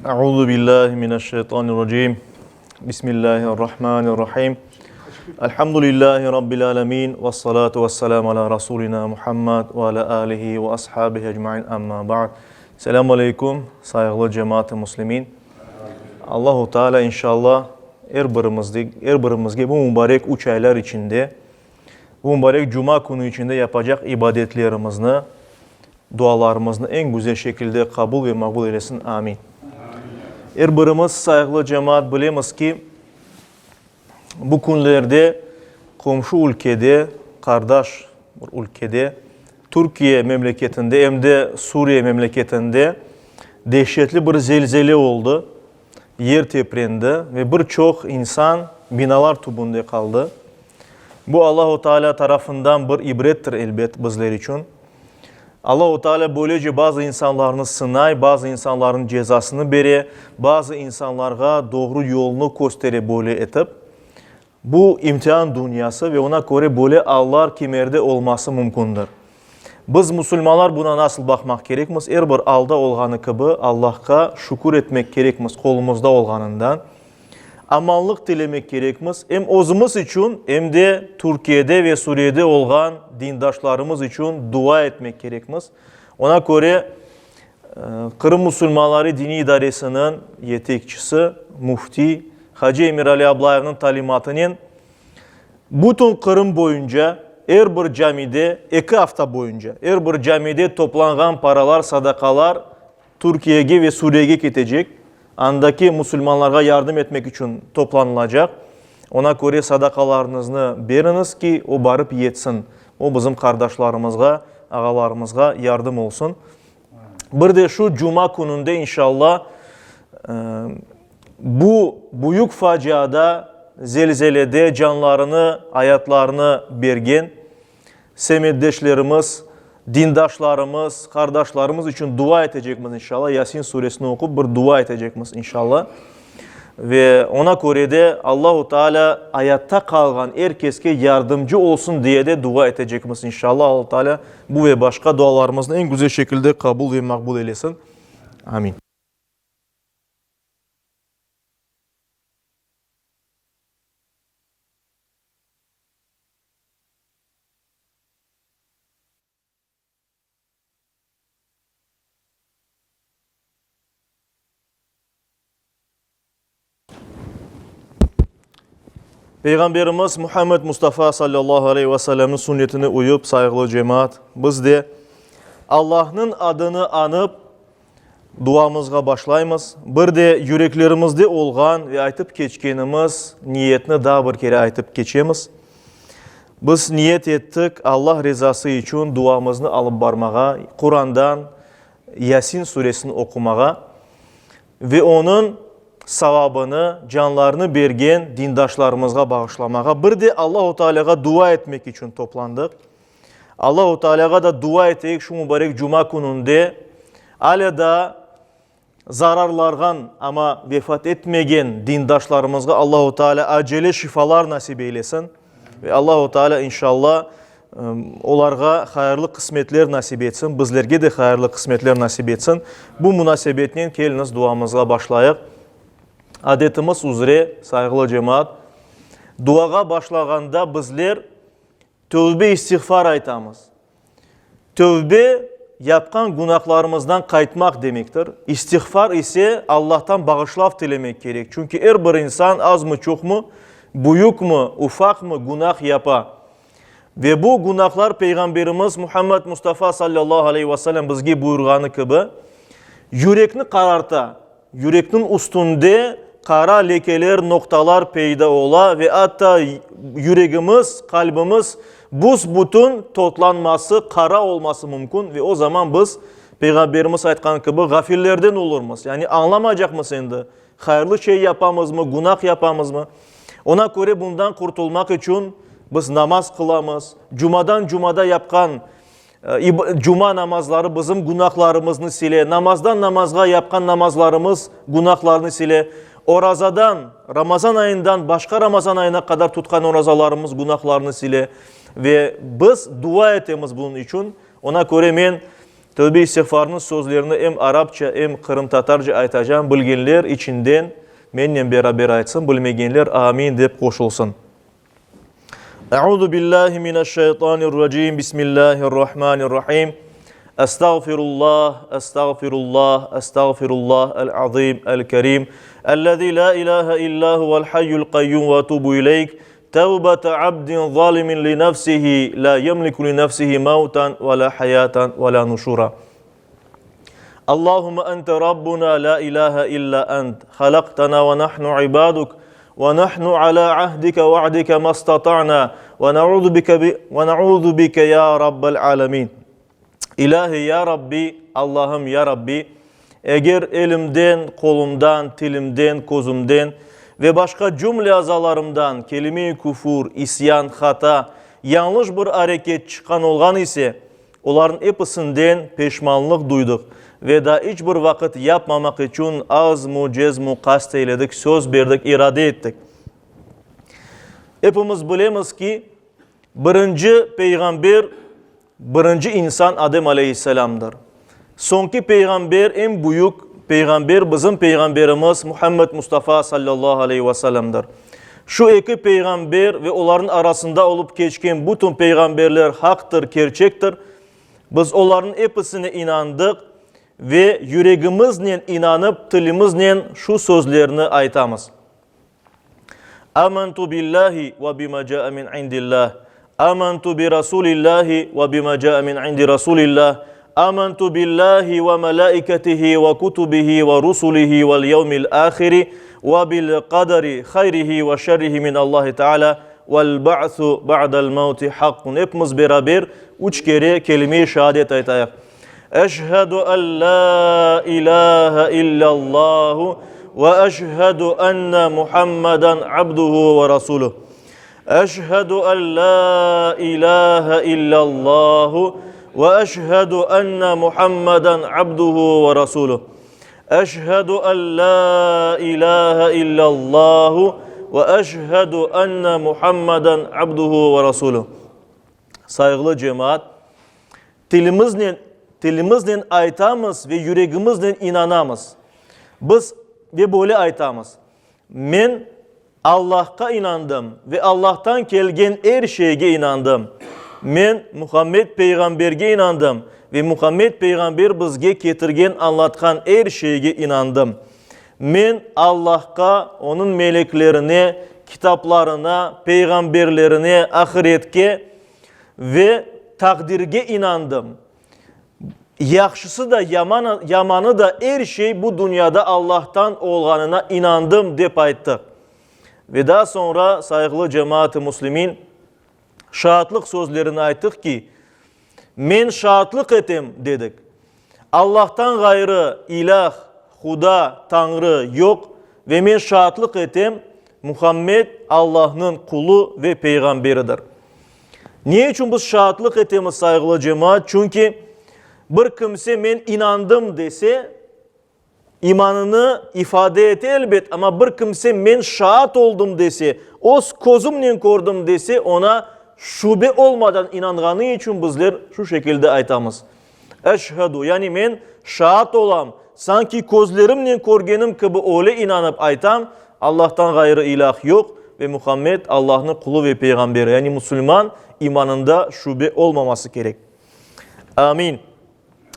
Euzu billahi mineşşeytanirracim. Bismillahirrahmanirrahim. Elhamdülillahi rabbil alamin ve salatu vesselam ala rasulina Muhammed ve ala alihi ve ashabihi ecmaîn. Amma ba'd. Selamun aleyküm saygılı cemaat-i muslimin. Allahu Teala inşallah her birimizge bu mübarek 3 aylar içinde, bu mübarek cuma günü içinde yapacak ibadetlerimizni, dualarımızı en güzel şekilde kabul ve makbul eylesin. Amin. Her birimiz saygılı cemaat bilemiz ki bu günlerde komşu ülkede, kardeş ülkede, Türkiye memleketinde hem de Suriye memleketinde dehşetli bir zelzele oldu. Yer teprendi ve birçok insan binalar tubunda kaldı. Bu Allahu Teala tarafından bir ibrettir elbet bizler için. Allahu Teala böylece bazı insanlarını sınay, bazı insanların cezasını bere, bazı insanlara doğru yolunu göstere böyle etip, bu imtihan dünyası ve ona göre böyle Allah kimerde olması mümkündür. Biz Müslümanlar buna nasıl bakmak gerekmiz? Her bir alda olğanı gibi Allah'a şükür etmek gerekmiz kolumuzda olğanından. Amanlık dilemek gerekmiz. Hem özümüz için hem de Türkiye'de ve Suriye'de olğan dindaşlarımız için dua etmek gerekmiz. Ona göre Kırım Müslümanları Dini İdaresi'nin yetekçisi Mufti Hacı Emir Ali Ablayev'in talimatının bütün Kırım boyunca her bir camide 2 hafta boyunca her bir camide toplanan paralar, sadakalar Türkiye'ye ve Suriye'ye gidecek. Andaki Müslümanlara yardım etmek için toplanılacak. Ona göre sadakalarınızı veriniz ki o barıp yetsin. O bizim kardeşlerimizge, ağalarımızga yardım olsun. Bir de şu cuma gününde inşallah bu büyük faciada, zelzelede canlarını, hayatlarını bergen semeddeşlerimiz, dindaşlarımız, kardeşlerimiz için dua edecekmiz inşallah. Yasin suresini okup bir dua edecekmiz inşallah. Ve ona göre de Allahu Teala hayatta kalgan herkeske yardımcı olsun diye de dua edecekmiz inşallah. Allahu Teala bu ve başka dualarımızı en güzel şekilde kabul ve makbul eylesin. Amin. Peygamberimiz Muhammed Mustafa sallallahu aleyhi ve sellem'in sünnetine uyup saygılı cemaat, biz de Allah'ın adını anıp duamızga başlayımız. Bir de yüreklerimizde olğan ve aytıp geçkenimiz niyetini daha bir kere aytıp geçemiz. Biz niyet ettik Allah rızası için duamızı alıp barmağa, Kur'an'dan Yasin suresini okumağa ve onun savabını, canlarını bergen dindaşlarımızga bağışlamağa, bir de Allahu Teala'ya dua etmek için toplandık. Allahu Teala'ya da dua ettik şu mübarek cuma gününde. Hala da zararlardan ama vefat etmegen dindaşlarımızga Allahu Teala acele şifalar nasip eylesin. Ve Allahu Teala inşallah onlarga hayırlı kısmetler nasip etsin. Bizlerge de hayırlı kısmetler nasip etsin. Bu münasebetle keliniz duamızga başlayık. Adetimiz üzere saygılı cemaat, duaga başlaganda bizler tövbe istiğfar aytamız. Tövbe yapkan günahlarımızdan kaytmak demektir. İstiğfar ise Allah'tan bağışlaf dilemek gerek. Çünkü her bir insan az mı çok mu, büyük mü, ufak mı günah yapa. Ve bu günahlar Peygamberimiz Muhammed Mustafa sallallahu aleyhi ve sellem bizge buyurganı gibi yürekni kararta, yüreknin üstünde kara lekeler, noktalar peyda ola ve hatta yüreğimiz, kalbimiz buz butun toplanması, kara olması mümkün ve o zaman biz Peygamberimiz aytkan gibi gafillerden olurmuz. Yani anlamayacak mı sende? Hayırlı şey yapamız mı, günah yapamız mı? Ona göre bundan kurtulmak için biz namaz kılamız. Cumadan cumada yapkan cuma namazları bizim günahlarımızı sile. Namazdan namazga yapkan namazlarımız günahlarını sile. Orazadan, Ramazan ayından başka Ramazan ayına kadar tutkan orazalarımız günahlarını sile. Ve biz dua etemiz bunun için. Ona göre men Tövbe istiğfarının sözlerini hem Arapça hem Kırım Tatarca aytacağım. Bilgenler içinden benimle beraber aytsın. Bilmegenler amin deyip koşulsun. Euzu billahi mineşşeytanirracim. Bismillahirrahmanirrahim. Estağfirullah, estağfirullah, estağfirullah el-azim, el-kerim. Ellezî la ilahe illa huvel hayyul kayyum ve etûbü ileyk. Tevbete abdin zalimin li nefsihi la yemliku li nefsihi mevten ve la hayaten ve la nuşura. Allahümme ente Rabbuna la ilahe illa ent. Halaktana ve nahnu ibaduk. Ve nahnu ala ahdike ve va'dike mastata'na. Ve na'udhu bike ya Rabbel alemin. İlahi ya Rabbi, Allah'ım ya Rabbi, eğer elimden, kolumdan, tilimden, kozumdan ve başka cümle azalarımdan kelime-i küfür, isyan, hata, yanlış bir hareket çıkan olgan ise onların hepsinden peşmanlık duyduk ve da hiçbir vakit yapmamak için az mu cez mu kast eyledik, söz verdik, irade ettik. Hepimiz bilemiz ki birinci peygamber, birinci insan Adem Aleyhisselam'dır. Sonki peygamber, en büyük peygamber bizim peygamberimiz Muhammed Mustafa sallallahu aleyhi ve sellem'dir. Şu iki peygamber ve onların arasında olup geçken bütün peygamberler haktır, gerçektir. Biz onların hepsine inandık ve yüreğimizle inanıp dilimizle şu sözlerini aytamız. Amantu billahi ve bima ca'a min indillah. Amantu bi Rasulillahi ve bima ca'a min indi Rasulillah. Amantu billahi ve melaiketihi ve kutubihi ve rusulihi vel yevmil ahiri ve bil kaderi hayrihi ve şerrihi min Allahi Teala vel ba'thu ba'dal mevti hakkun. Hepimiz beraber 3 kere kelime-i şehadet aytayak. Eşhedü en la ilahe illallahu ve eşhedü enne Muhammeden abduhu ve rasuluh. Eşhedü en la ilahe illallahu ve eşhedü enne Muhammeden abduhu ve rasuluh. Eşhedü en la ilahe illallahu ve eşhedü enne Muhammeden abduhu ve rasuluh. Saygılı cemaat, dilimizle aytamız ve yüreğimizle inanamız. Biz ve böyle aytamız. Men Allah'a inandım ve Allah'tan gelgen her şeye inandım. Men Muhammed peygamberge inandım ve Muhammed peygamber bizge getirgen anlatkan her şeye inandım. Men Allah'a, onun meleklerine, kitaplarına, peygamberlerine, ahiretke ve takdirge inandım. Yaxşısı da yamanı da her şey bu dünyada Allah'tan olganına inandım deyip ayttık. Ve daha sonra saygılı cemaat-i muslimin şahatlık sözlerini ayttık ki men şahatlık etim dedik. Allah'tan gayrı ilah, Huda, Tanrı yok ve men şahatlık etim Muhammed Allah'ın kulu ve peygamberidir. Niye için biz şahatlık etimiz saygılı cemaat? Çünkü bir kimse men inandım dese imanını ifade eti elbet ama bir kimse men şahat oldum dese, o kozumla gördüm dese ona şüphe olmadan inanganı için bizler şu şekilde aytamız. Eşhedü, yani men şahat olam, sanki kozlerimle görgenim gibi öyle inanıp aytam, Allah'tan gayrı ilah yok ve Muhammed Allah'ın kulu ve peygamberi. Yani Müslüman imanında şüphe olmaması gerek. Amin.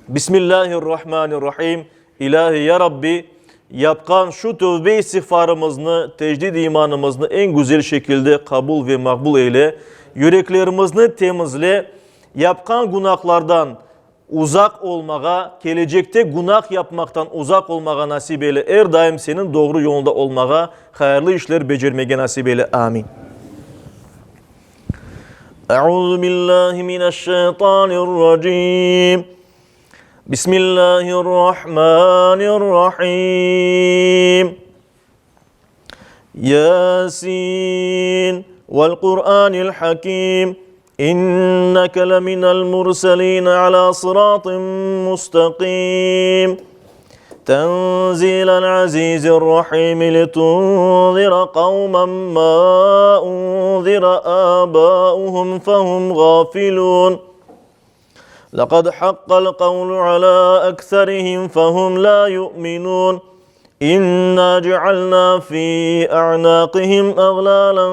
Bismillahirrahmanirrahim. İlahi ya Rabbi, yapkan şu tövbe istiğfarımızı, tecdid imanımızı en güzel şekilde kabul ve makbul eyle. Yüreklerimizi temizle, yapkan günahlardan uzak olmağa, gelecekte günah yapmaktan uzak olmağa nasip eyle. Her daim senin doğru yolunda olmağa, hayırlı işler becermeye nasip eyle. Amin. Euzu billahi mineşşeytanirracim. Bismillahirrahmanirrahim. Yasin vel Kur'anil Hakim. İnneke leminel murselin ala sıratın mustakim. Tenzilel azizir rahim litunzira kavmen ma unzira abauhum fehum gafilun. لقد حق القول على أكثرهم فهم لا يؤمنون إنا جعلنا في أعناقهم أغلالا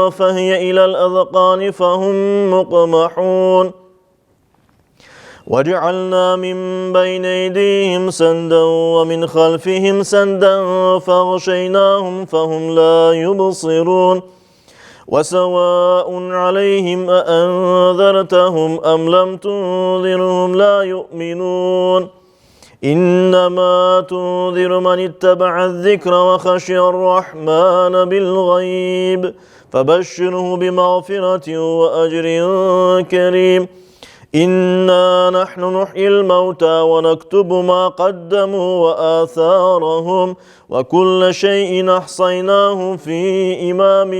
فهي إلى الأذقان فهم مقمحون وجعلنا من بين أيديهم سدا ومن خلفهم سدا فغشيناهم فهم لا يبصرون وسواء عليهم أأنذرتهم أم لم تنذرهم لا يؤمنون إنما تنذر من اتبع الذكر وخشي الرحمن بالغيب فبشره بمغفرة وأجر كريم إنا نحن نحيي الموتى ونكتب ما قدموا وآثارهم وكل شيء أحصيناه في إمام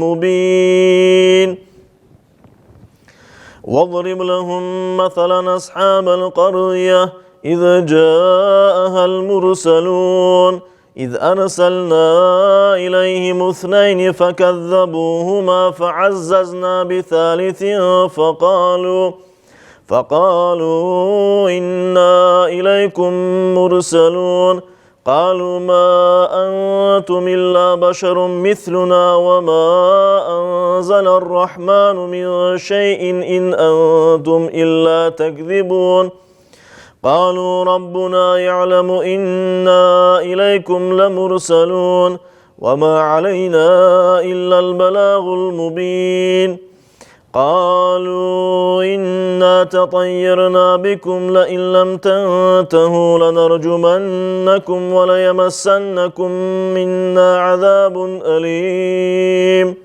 مبين واضرب لهم مثلا أصحاب القرية إذ جاءها المرسلون إذ أرسلنا إليهم اثنين فكذبوهما فعززنا بثالث فقالوا إنا إليكم مرسلون قالوا ما أنتم إلا بشر مثلنا وما أنزل الرحمن من شيء إن أنتم إلا تكذبون قالوا ربنا يعلم إنا إليكم لمرسلون وما علينا إلا البلاغ المبين قالوا إنا تطيرنا بكم لئن لم تنتهوا لنرجمنكم وليمسنكم منا عذاب أليم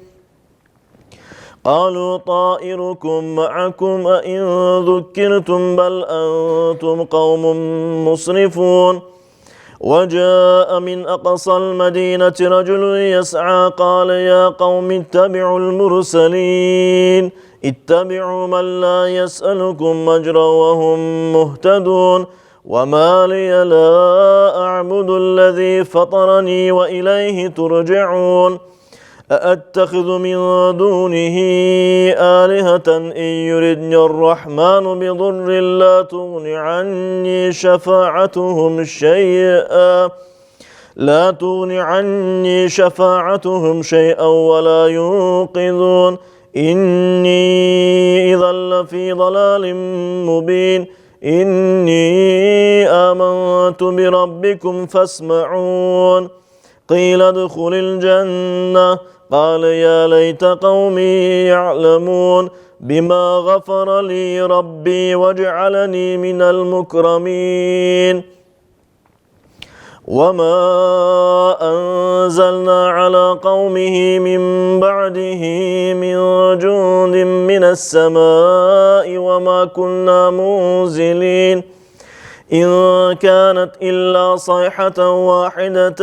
قالوا طائركم معكم أئن ذكرتم بل أنتم قوم مسرفون وجاء من أقصى المدينة رجل يسعى قال يا قوم اتبعوا المرسلين اتبعوا من لا يسألكم أجرا وهم مهتدون وما لي لا أعبد الذي فطرني وإليه ترجعون أأتخذ من دونه آلهة إن يردني الرحمن بضر لا تغن عني شفاعتهم شيئا ولا ينقذون إني إذا لفي ضلال مبين إني آمنت بربكم فاسمعون قيل ادخل الجنة قال يا ليت قومي يعلمون بما غفر لي ربي وجعلني من المكرمين وما أنزلنا على قومه من بعده من جند من السماء وما كنا منزلين إن كانت إلا صيحة واحدة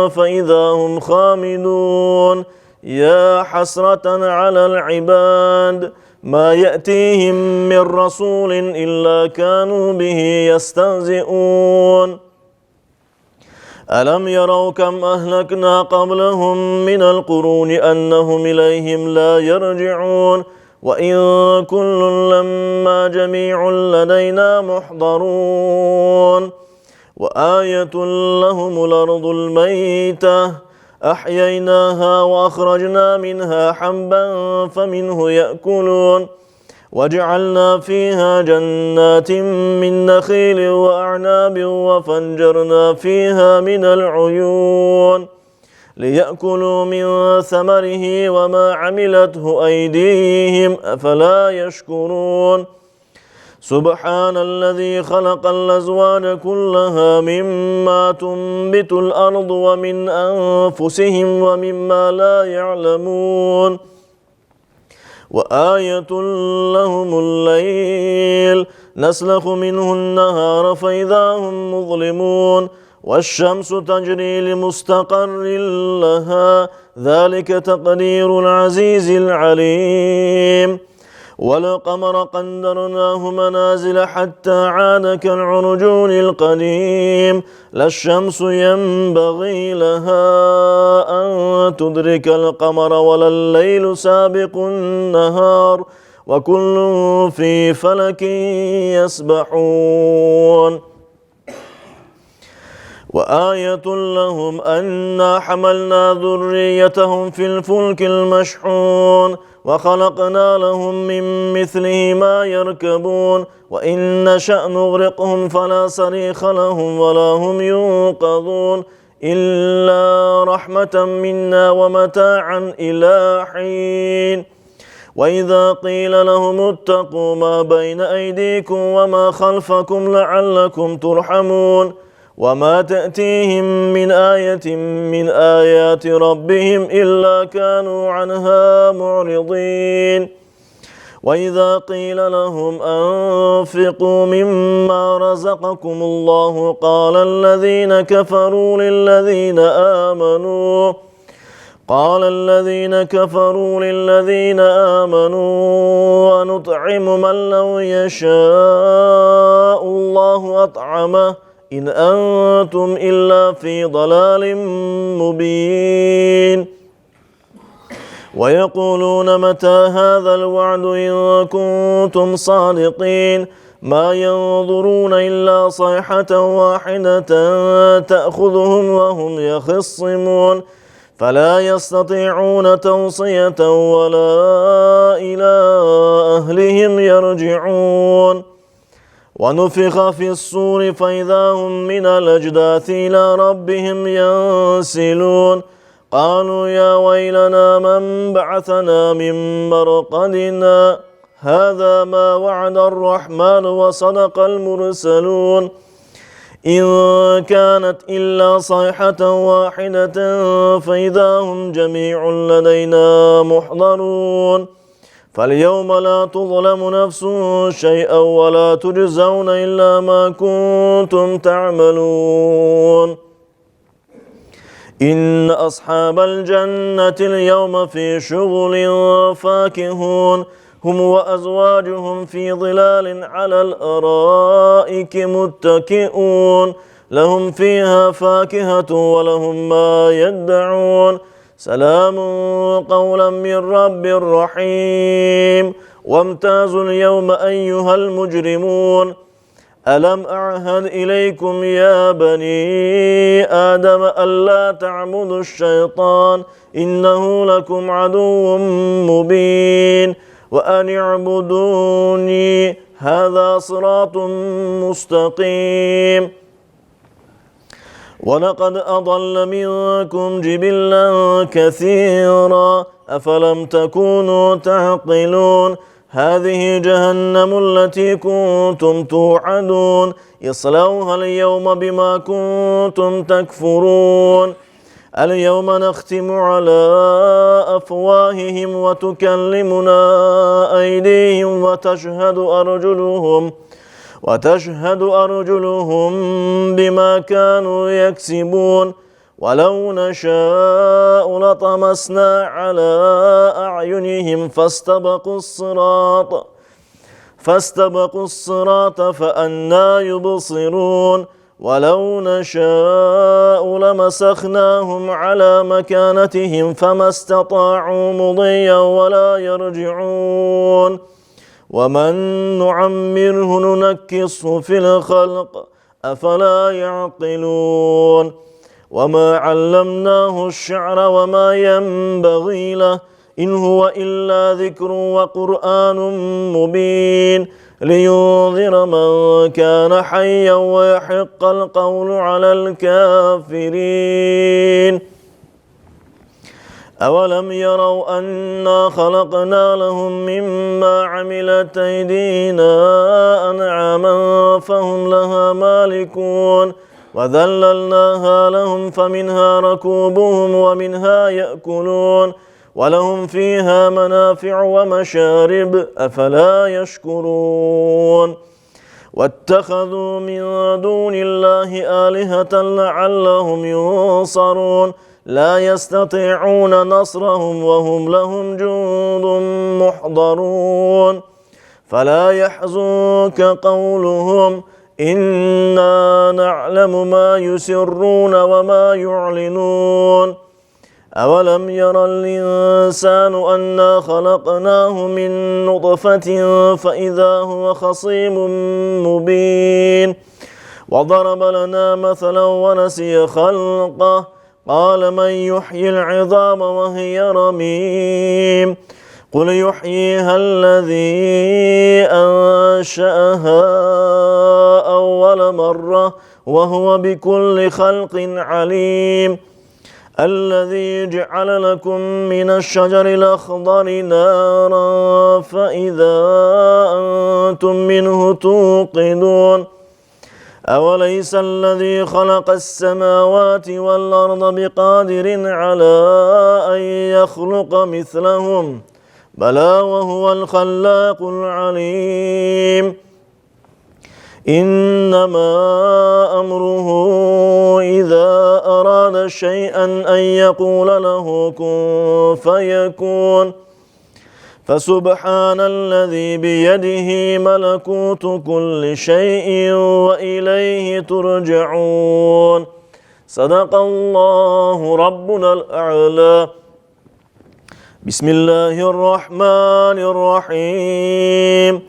فإذا هم خامدون يا حسرة على العباد ما يأتيهم من رسول إلا كانوا به يستهزئون ألم يروا كم أهلكنا قبلهم من القرون أنهم إليهم لا يرجعون وإن كل لما جميع لدينا محضرون وآية لهم الأرض الميتة أحييناها وأخرجنا منها حبا فمنه يأكلون وجعلنا فيها جنات من نخيل وأعناب وفجرنا فيها من العيون ليأكلوا من ثمره وما عملته أيديهم أفلا يشكرون سبحان الذي خلق الأزواج كلها مما تنبت الأرض ومن أنفسهم ومما لا يعلمون وآية لهم الليل نسلخ منه النهار فإذا هم مظلمون والشمس تجري لمستقر لها ذلك تقدير العزيز العليم والقمر قدرناه منازل حتى عاد كالعرجون القديم لا الشمس ينبغي لها أن تدرك القمر ولا الليل سابق النهار وكل في فلك يسبحون وآية لهم أنا حملنا ذريتهم في الفلك المشحون وخلقنا لهم من مثله ما يركبون وإن نشأ نغرقهم فلا صريخ لهم ولا هم ينقذون إلا رحمة منا ومتاعا إلى حين وإذا قيل لهم اتقوا ما بين أيديكم وما خلفكم لعلكم ترحمون وما تأتيهم من آية من آيات ربهم إلا كانوا عنها معرضين وإذا قيل لهم أنفقوا مما رزقكم الله قال الذين كفروا للذين آمنوا ونطعم من لو يشاء الله أطعمه إن أنتم إلا في ضلال مبين ويقولون متى هذا الوعد إن كنتم صادقين ما ينظرون إلا صيحة واحدة تأخذهم وهم يخصمون فلا يستطيعون توصية ولا إلى أهلهم يرجعون ونفخ في الصور فإذا هم من الأجداث إلى ربهم ينسلون قالوا يا ويلنا من بعثنا من مرقدنا هذا ما وعد الرحمن وصدق المرسلون إن كانت إلا صيحة واحدة فإذا هم جميع لدينا محضرون فاليوم لا تظلم نفس شيئا ولا تجزون إلا ما كنتم تعملون إن أصحاب الجنة اليوم في شغل فاكهون هم وأزواجهم في ظلال على الأرائك متكئون لهم فيها فاكهة ولهم ما يدعون سلام قولا من رب رحيم وامتازوا اليوم أيها المجرمون ألم أعهد إليكم يا بني آدم ألا تعبدوا الشيطان إنه لكم عدو مبين وأن اعبدوني هذا صراط مستقيم ولقد أضل منكم جبلا كثيرا أفلم تكونوا تعقلون هذه جهنم التي كنتم توعدون اصلوها اليوم بما كنتم تكفرون اليوم نختم على أفواههم وتكلمنا أيديهم وتشهد أرجلهم بما كانوا يكسبون ولو نشاء لطمسنا على أعينهم فاستبقوا الصراط فأنى يبصرون ولو نشاء لمسخناهم على مكانتهم فما استطاعوا مضيا ولا يرجعون ومن نعمره ننكصه في الخلق أفلا يعقلون وما علمناه الشعر وما ينبغي له إن هو إلا ذكر وقرآن مبين لينذر من كان حيا ويحق القول على الكافرين أولم يروا أنا خلقنا لهم مما عملت أيدينا أنعاما فهم لها مالكون وذللناها لهم فمنها ركوبهم ومنها يأكلون ولهم فيها منافع ومشارب أفلا يشكرون واتخذوا من دون الله آلهة لعلهم ينصرون لا يستطيعون نصرهم وهم لهم جند محضرون فلا يحزنك قولهم إنا نعلم ما يسرون وما يعلنون أولم ير الإنسان أنا خلقناه من نطفة فإذا هو خصيم مبين وضرب لنا مثلا ونسي خلقه قال من يحيي العظام وهي رميم قل يحييها الذي أنشأها أول مرة وهو بكل خلق عليم الذي جعل لكم من الشجر الأخضر نارا فإذا أنتم منه توقدون أوليس الذي خلق السماوات والأرض بقادر على أن يخلق مثلهم بلى وهو الخلاق العليم إنما أمره إذا أراد شيئا أن يقول له كن فيكون فسبحان الذي بيده ملكوت كل شيء وإليه ترجعون صدق الله ربنا الأعلى بسم الله الرحمن الرحيم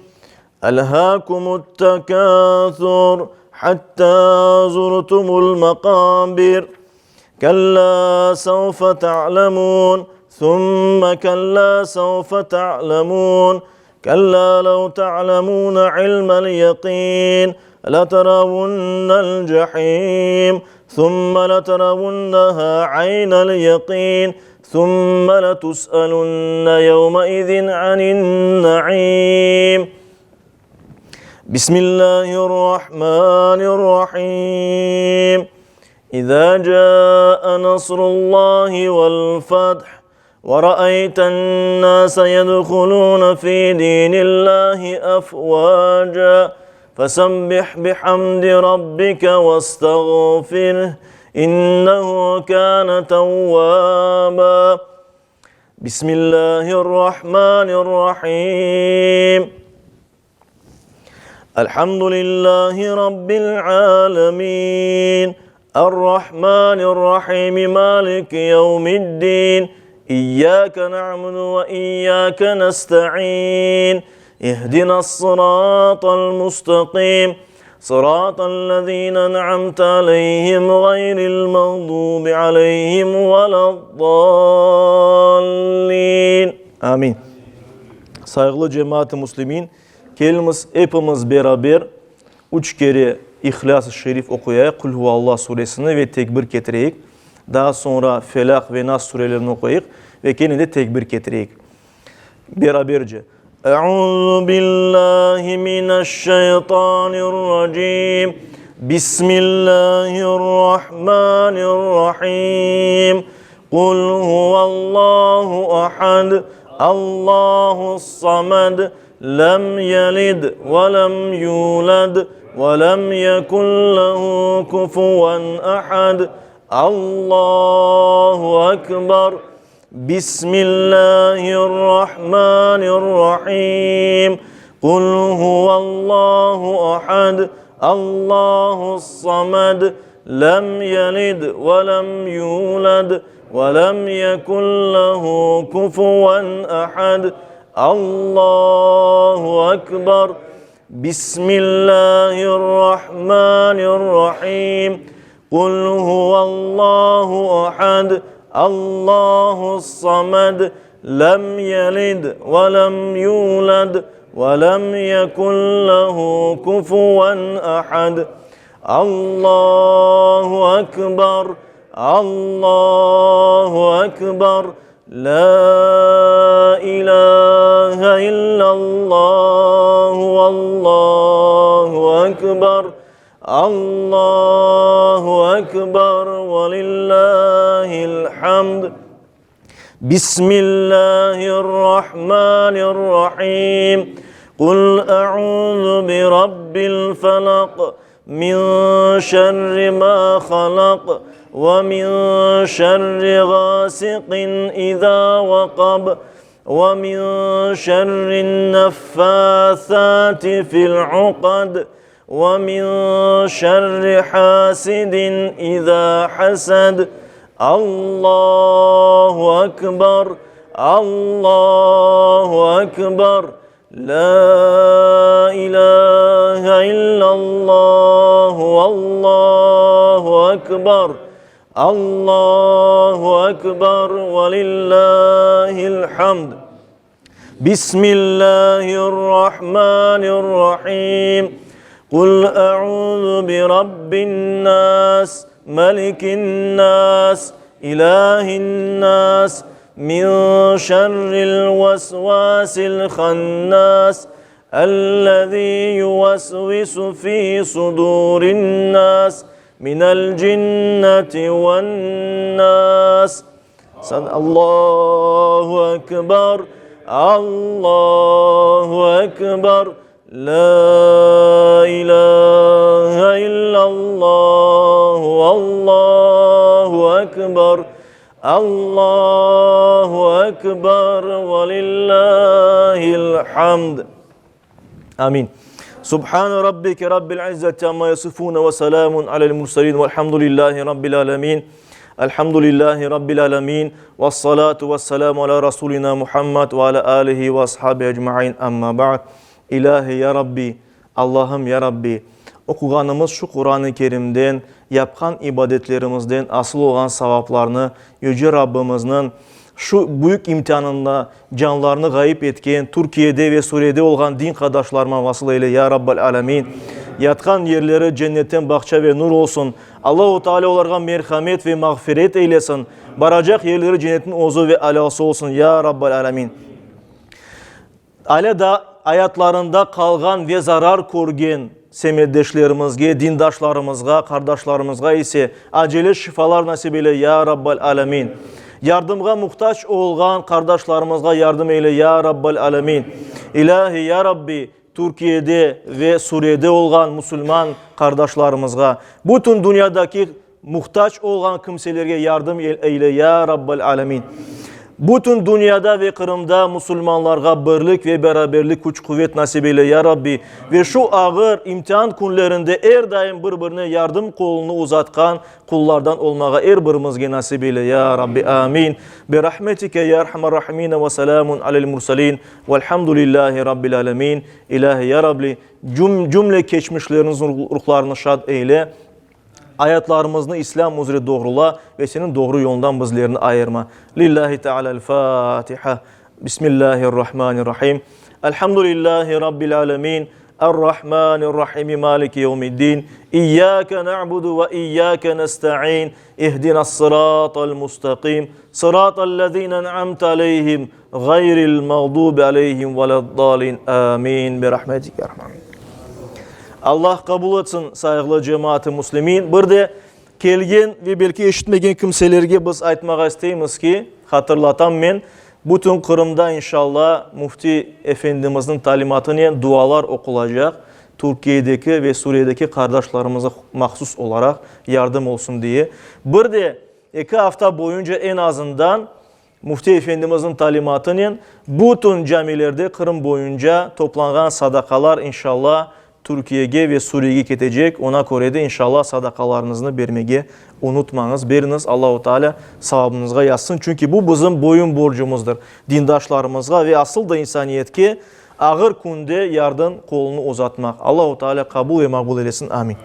ألهاكم التكاثر حتى زرتم المقابر كلا سوف تعلمون ثم كلا سوف تعلمون كلا لو تعلمون علم اليقين لترون الجحيم ثم لترونها عين اليقين ثم لتسألن يومئذ عن النعيم بسم الله الرحمن الرحيم إذا جاء نصر الله والفتح ورأيت الناس يدخلون في دين الله أفواجا فسبح بحمد ربك واستغفره إنه كان توابا بسم الله الرحمن الرحيم الحمد لله رب العالمين الرحمن الرحيم مالك يوم الدين إياك نعبد وإياك نستعين اهدنا الصراط المستقيم صراط الذين أنعمت عليهم غير المغضوب عليهم ولا الضالين آمين. Saygılı cemaat-i Müslümin, kelimiz hepimiz beraber 3 kere İhlas-ı Şerif okuyayıq, Kul Huvallah suresini ve tekbir getireyik. Daha sonra Felak ve Nas surelerini okuyayıq ve kendine de tekbir getireyik. Beraberce. Euzu billahi mineşşeytanirracim. Bismillahirrahmanirrahim. Kul huvallahu ahad. Allahus samed. Lem yelid ve lem yulad ve lem yekun lehu kufuven ahad. Allahu ekber. Bismillahirrahmanirrahim. Kul huvallahu ahad. Allahus samed. Lem yelid ve lem yulad ve lem yekun lehu kufuven ahad. Allahu ekber. Bismillahirrahmanirrahim. Kul huvallahu ahad. Allahus samed. Lem yelid ve lem yulad ve lem yekun lehu kufuven ahad. Allahu ekber. Allahu ekber. La ilahe illallah. Allahu ekber. Allahu ekber ve lillahil hamd. Bismillahirrahmanirrahim. Kul a'udhu bi rabbil falaq min şerri ma halaq ve min şerri gasiqin iza vaqab ve min şerrin neffathati fil uqad ve min şerri hasidin iza hasad. Allahu Ekber, Allahu Ekber. La ilahe illallah, Allahu Ekber. Allahu Ekber ve lillahil hamd. Bismillahirrahmanirrahim. Kul a'udhu bi rabbin nas, malikin nas, ilahin nas, min şerril vesvasil khannas, الذي يوسوس في صدور الناس من الجنة والناس. الله أكبر، الله أكبر. لا إله إلا الله، والله أكبر. الله أكبر ولله الحمد. آمين. سبحان ربك رب العزة عما يصفون وسلام على المرسلين والحمد لله رب العالمين. الحمد لله رب العالمين والصلاة والسلام على رسولنا محمد وعلى آله وأصحابه أجمعين. أما بعد. İlahi ya Rabbi, Allah'ım ya Rabbi, okuganımız şu Kur'an-ı Kerim'den, yapkan ibadetlerimizden asıl olan sevaplarını Yüce Rabbimizin şu büyük imtihanında canlarını gayip etken Türkiye'de ve Suriye'de olan din kardeşlerime vasıl eyle ya Rabbel Alemin. Yatkan yerleri cennetten bahçe ve nur olsun. Allah-u Teala onlara merhamet ve mağfiret eylesin. Baracak yerleri cennetin ozu ve alası olsun ya Rabbel Alemin. Alada hayatlarında kalgan ve zarar görgen semeddeşlerimizge, dindaşlarımızga, kardeşlerimizga ise acele şifalar nasip eyle ya Rabbel Alemin. Yardımga muhtaç olgan kardeşlerimizga yardım eyle ya Rabbel Alemin. İlahi ya Rabbi, Türkiye'de ve Suriye'de olan Müslüman kardeşlerimizga, bütün dünyadaki muhtaç olan kimselerge yardım eyle ya Rabbel Alemin. Bütün dünyada ve Kırım'da Müslümanlarga birlik ve beraberlik güç kuvvet nasip eyle ya Rabbi. Ve şu ağır imtihan günlerinde her daim birbirine yardım kolunu uzatkan kullardan olmağa her birimizge nasip eyle ya Rabbi. Amin. Bi rahmetike ya erhamer rahimine ve selamun alel mursalin. Velhamdülillahi Rabbil alemin. İlahi ya Rabbi, cümle geçmişlerinizin ruhlarını şad eyle. Hayatlarımızı İslam üzere doğrula ve senin doğru yoldan bizlerini ayırma. Lillahi Teala'l-Fatiha. Bismillahirrahmanirrahim. Elhamdülillahi Rabbil alemin. Errahmanirrahim. Maliki yevmiddin. İyyâke na'budu ve iyyâke nesta'in. İhdina's sıratal mustakim. Sıratallezîne en'amte aleyhim. Gayril mağdubi aleyhim veleddâlin. Amin. Bi rahmetike ya Rahman. Allah kabul etsin sayıqlı cemaati muslimin. Bir de kelgen ve belki eşitmegen kimselerge biz aytmağa isteymiz ki, hatırlatam men, bütün Kırım'da inşallah Mufti Efendimizin talimatına dualar okulacak. Türkiye'deki ve Suriye'deki kardeşlerimize mahsus olarak yardım olsun diye. Bir de 2 hafta boyunca en azından Mufti Efendimizin talimatına bütün camilerde Kırım boyunca toplanan sadakalar inşallah Türkiye'ye ve Suriye'ye gidecek. Ona göre de inşallah sadakalarınızı vermeye unutmanız. Beriniz, Allah-u Teala savabınızga yazsın. Çünkü bu bizim boyun borcumuzdur. Dindaşlarımızga ve asıl da insaniyetke ağır günde yardım kolunu uzatmak. Allah-u Teala kabul ve makbul eylesin. Amin.